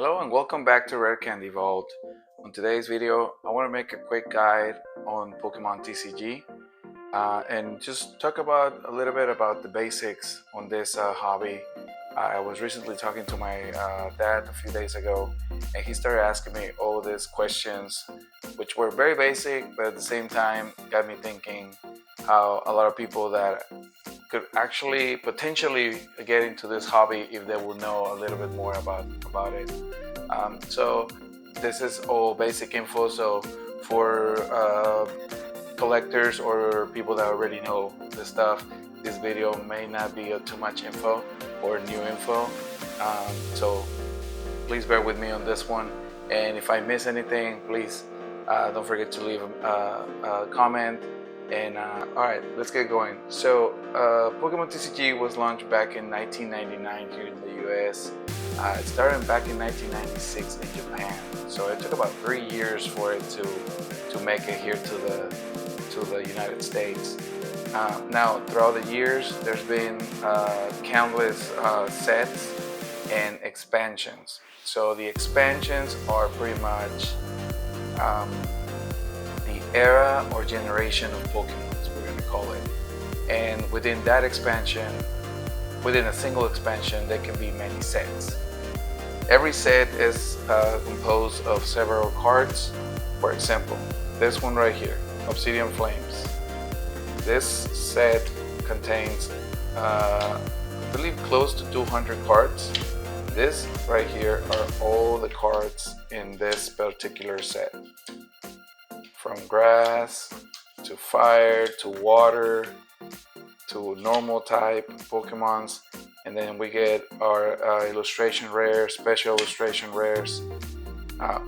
Hello and welcome back to Rare Candy Vault. On today's video, I want to make a quick guide on Pokemon TCG and just talk about a little bit about the basics on this hobby. I was recently talking to my dad a few days ago, and he started asking me all these questions, which were very basic, but at the same time got me thinking how a lot of people that could actually potentially get into this hobby if they will know a little bit more about it. So this is all basic info. So for collectors or people that already know the stuff, this video may not be too much info or new info. So please bear with me on this one. And if I miss anything, please don't forget to leave a comment. And alright, let's get going. So Pokemon TCG was launched back in 1999 here in the US. It started back in 1996 in Japan. So it took about 3 years for it to make it here to the United States. Now, throughout the years, there's been countless sets and expansions. So the expansions are pretty much the era or generation of Pokemon, we're going to call it. And within that expansion, within a single expansion, there can be many sets. Every set is composed of several cards. For example, this one right here, Obsidian Flames. This set contains, I believe, close to 200 cards. This right here are all the cards in this particular set. From grass, to fire, to water, to normal type Pokemons. And then we get our illustration rares, special illustration rares,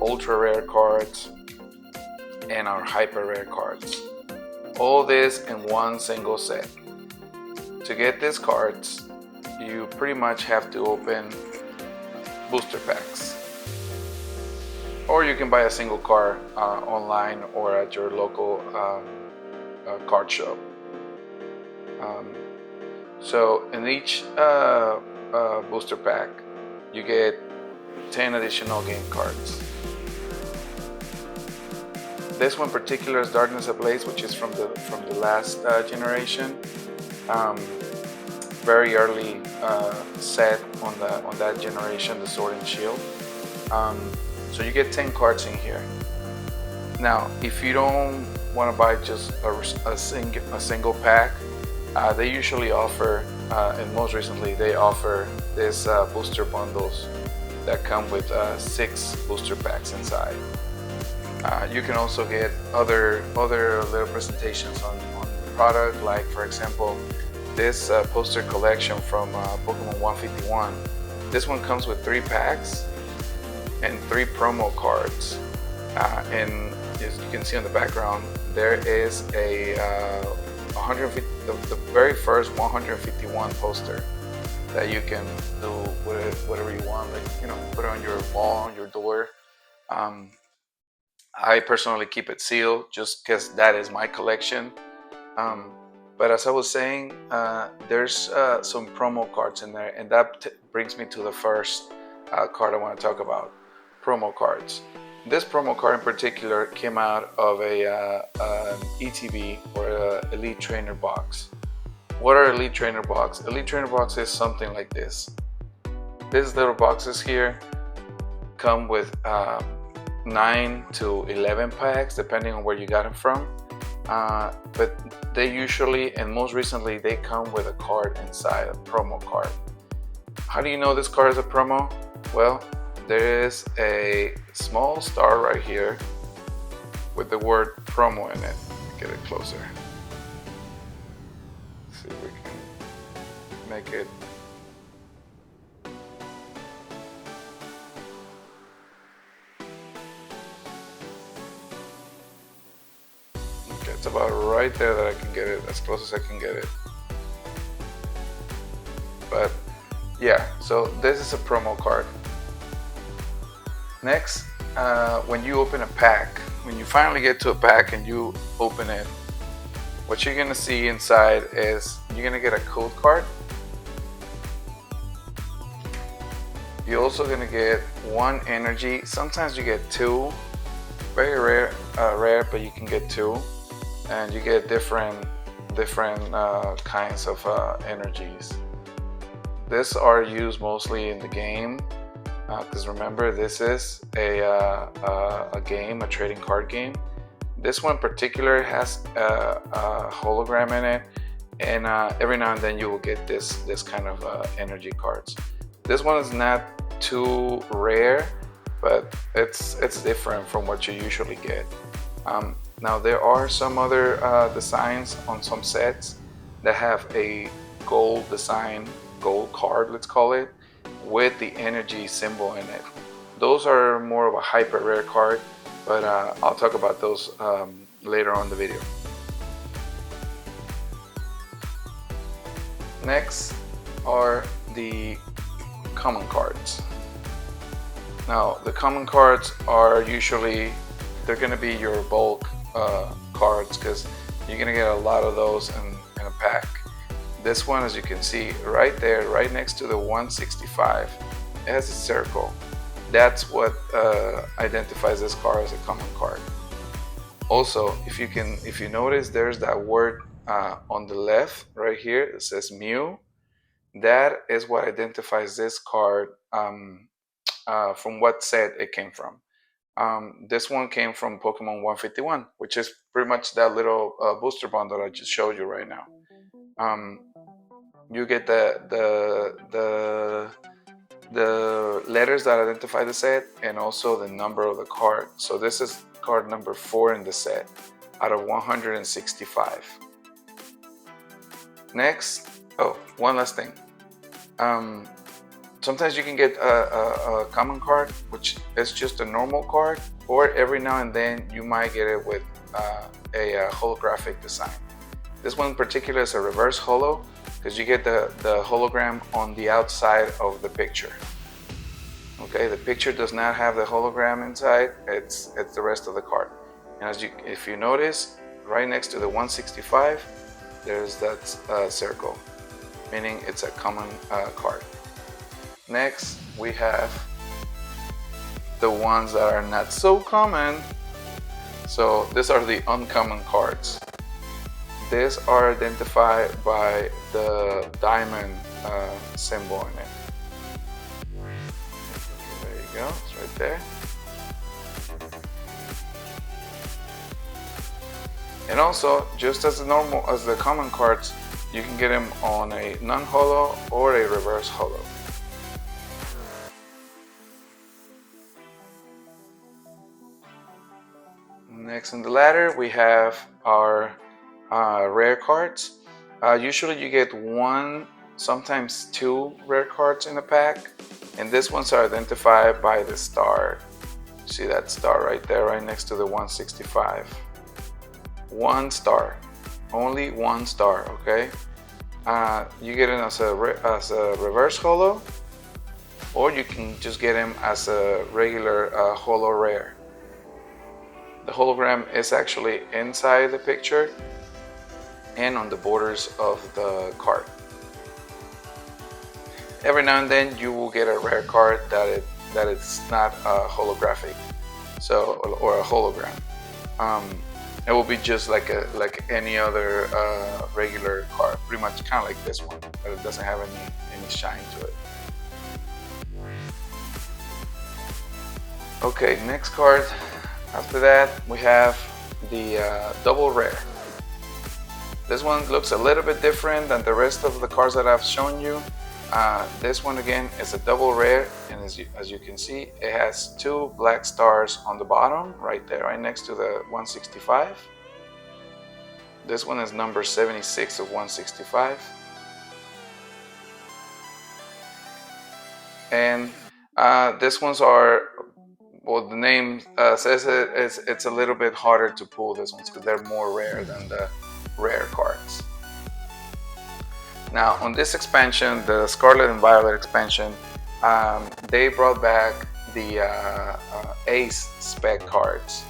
ultra rare cards, and our hyper rare cards. All this in one single set. To get these cards, you pretty much have to open booster packs. Or you can buy a single card online or at your local card shop. So in each booster pack, you get 10 additional game cards. This one in particular is Darkness Ablaze, which is from the last generation. Very early set on that generation, the Sword and Shield. So you get 10 cards in here. Now, if you don't want to buy just a single pack, they usually offer, and most recently they offer these booster bundles that come with 6 booster packs inside. You can also get other little presentations on the product, like for example, this poster collection from Pokemon 151. This one comes with 3 packs and 3 promo cards, and as you can see on the background, there is a 150, the very first 151 poster that you can do with whatever you want, like, you know, put it on your wall, on your door. I personally keep it sealed just because that is my collection. But as I was saying, there's some promo cards in there, and that brings me to the first card I want to talk about. Promo cards. This promo card in particular came out of an ETB or Elite Trainer box. What are Elite Trainer box? Elite Trainer box is something like this. These little boxes here come with 9 to 11 packs depending on where you got them from. But they usually, and most recently, they come with a card inside, a promo card. How do you know this card is a promo? Well, there is a small star right here with the word promo in it. Get it closer. See if we can make it. Okay, it's about right there that I can get it, as close as I can get it. But yeah, so this is a promo card. Next, when you open a pack, when you finally get to a pack and you open it, what you're gonna see inside is you're gonna get a code card. You're also gonna get 1 energy. Sometimes you get 2. Very rare, but you can get 2, and you get different kinds of energies. These are used mostly in the game, because remember, this is a game, a trading card game. This one in particular has a hologram in it, and every now and then you will get this kind of energy cards. This one is not too rare, but it's different from what you usually get. Now there are some other designs on some sets that have a gold design, gold card, let's call it, with the energy symbol in it. Those are more of a hyper rare card, but I'll talk about those later on in the video. Next are the common cards. Now the common cards are usually, they're going to be your bulk cards, because you're going to get a lot of those in a pack. This one, as you can see right there, right next to the 165, it has a circle. That's what identifies this card as a common card. Also, if you notice, there's that word on the left right here. It says mu. That is what identifies this card from what set it came from. This one came from Pokemon 151, which is pretty much that little booster bundle that I just showed you right now. You get the letters that identify the set, and also the number of the card. So this is card number 4 in the set out of 165. Next, oh, one last thing. Sometimes you can get a common card, which is just a normal card, or every now and then you might get it with a holographic design. This one in particular is a reverse holo, because you get the hologram on the outside of the picture. Okay, the picture does not have the hologram inside, it's the rest of the card. And if you notice, right next to the 165, there's that circle, meaning it's a common card. Next, we have the ones that are not so common. So these are the uncommon cards. These are identified by the diamond symbol in it. Okay, there you go, it's right there. And also, just as normal as the common cards, you can get them on a non-holo or a reverse holo. Next on the ladder, we have our rare cards. Usually you get 1, sometimes 2 rare cards in a pack, and these ones are identified by the star. See that star right there, right next to the 165. 1 star, only 1 star, okay? You get it as a reverse holo, or you can just get him as a regular holo rare. The hologram is actually inside the picture and on the borders of the card. Every now and then you will get a rare card that it's not holographic, or a hologram. It will be just like any other regular card, pretty much kind of like this one, but it doesn't have any shine to it. Okay, next card. After that, we have the double rare. This one looks a little bit different than the rest of the cards that I've shown you. This one again is a double rare, and as you can see, it has 2 black stars on the bottom, right there, right next to the 165. This one is number 76 of 165. And these ones are, well, the name says it's a little bit harder to pull these ones because they're more rare than the rare cards. Now on this expansion, the Scarlet and Violet expansion, they brought back the Ace spec cards.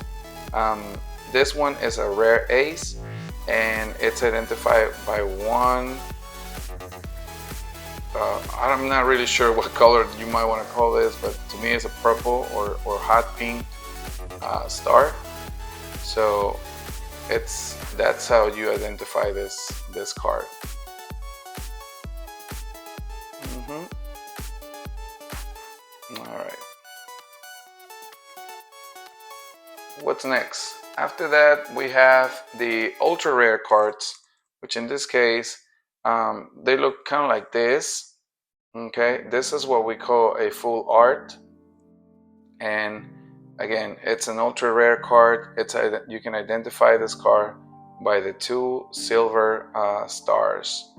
This one is a rare Ace, and it's identified by 1 I'm not really sure what color you might want to call this, but to me it's a purple or hot pink star. So that's how you identify this card. All right. What's next? After that, we have the ultra rare cards, which in this case, they look kind of like this. Okay, this is what we call a full art, and again, it's an ultra rare card. You can identify this card by the two silver stars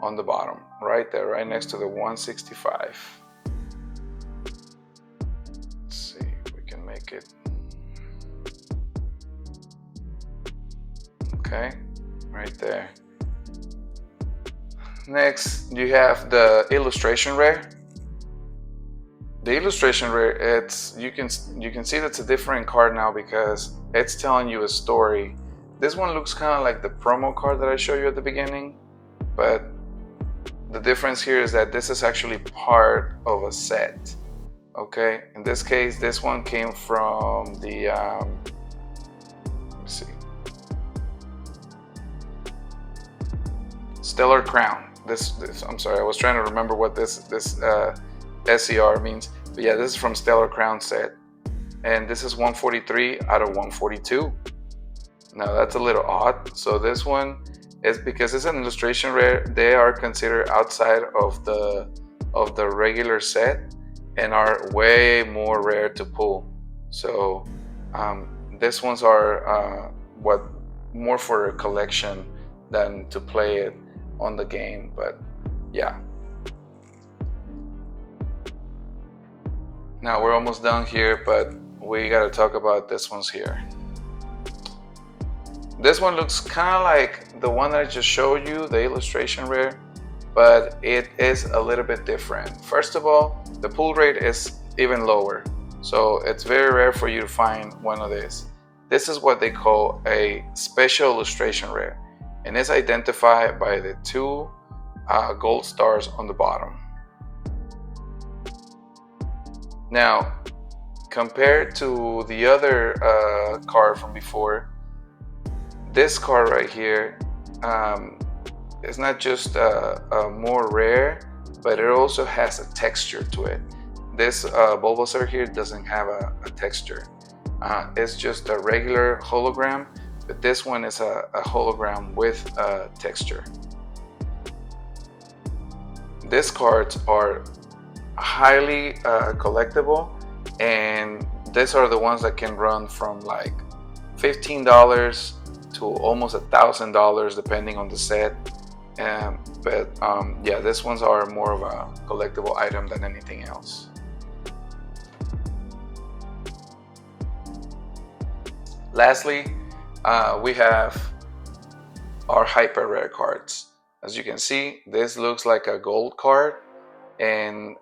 on the bottom, right there, right next to the 165. Let's see if we can make it. Okay, right there. Next, you have the illustration rare. The illustration rare, you can see that's a different card now because it's telling you a story. This one looks kind of like the promo card that I showed you at the beginning, but the difference here is that this is actually part of a set. Okay, in this case, this one came from the let me see, Stellar Crown. This I'm sorry, I was trying to remember what this SCR means, but yeah, this is from Stellar Crown set, and this is 143 out of 142. Now that's a little odd. So this one is because it's an illustration rare. They are considered outside of the regular set and are way more rare to pull. So these ones are what more for a collection than to play it on the game. But yeah. Now we're almost done here, but we gotta talk about this one's here. This one looks kind of like the one that I just showed you, the illustration rare, but it is a little bit different. First of all, the pull rate is even lower, so it's very rare for you to find one of these. This is what they call a special illustration rare, and it's identified by the two gold stars on the bottom. Now, compared to the other card from before, this card right here is not just more rare, but it also has a texture to it. This Bulbasaur here doesn't have a texture. It's just a regular hologram, but this one is a hologram with a texture. These cards are highly collectible, and these are the ones that can run from like $15 to almost $1,000 depending on the set. But yeah, these ones are more of a collectible item than anything else. Lastly, we have our hyper rare cards. As you can see, this looks like a gold card, and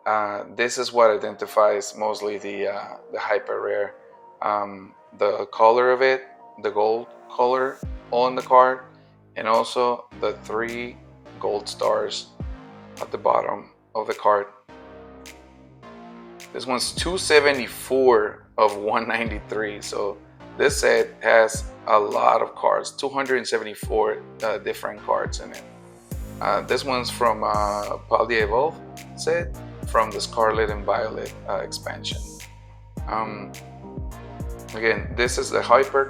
this is what identifies mostly the hyper rare. The color of it, the gold color on the card, and also the 3 gold stars at the bottom of the card. This one's 274 of 193, so this set has a lot of cards, 274 different cards in it. This one's from Paldea Evolve set, from the Scarlet and Violet expansion. Again, this is the hyper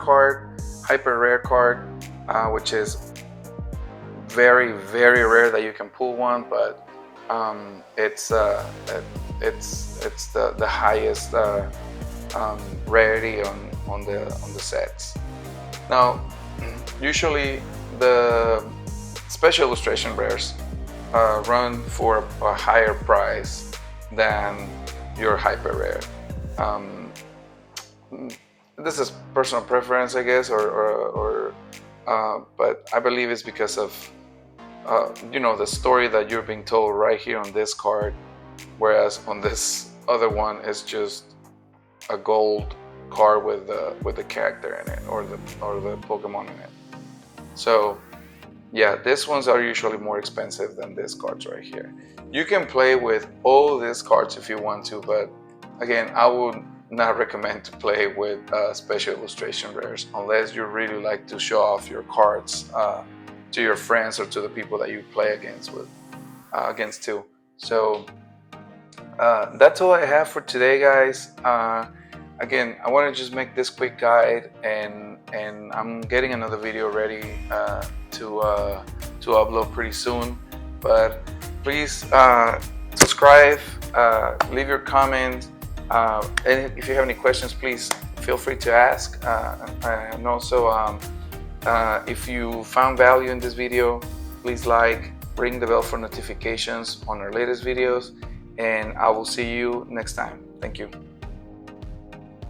rare card, which is very, very rare that you can pull one, but it's the highest rarity on the sets. Now, usually the special illustration rares run for a higher price than your hyper rare. This is personal preference, I guess, but I believe it's because of the story that you're being told right here on this card, whereas on this other one it's just a gold card with the character in it, or the Pokemon in it. So Yeah, these ones are usually more expensive than these cards right here. You can play with all these cards if you want to, but again, I would not recommend to play with special illustration rares unless you really like to show off your cards to your friends or to the people that you play against too. So that's all I have for today, guys. Again, I want to just make this quick guide, and I'm getting another video ready to upload pretty soon. But please subscribe, leave your comment, and if you have any questions, please feel free to ask. And also, if you found value in this video, please like, ring the bell for notifications on our latest videos, and I will see you next time. Thank you.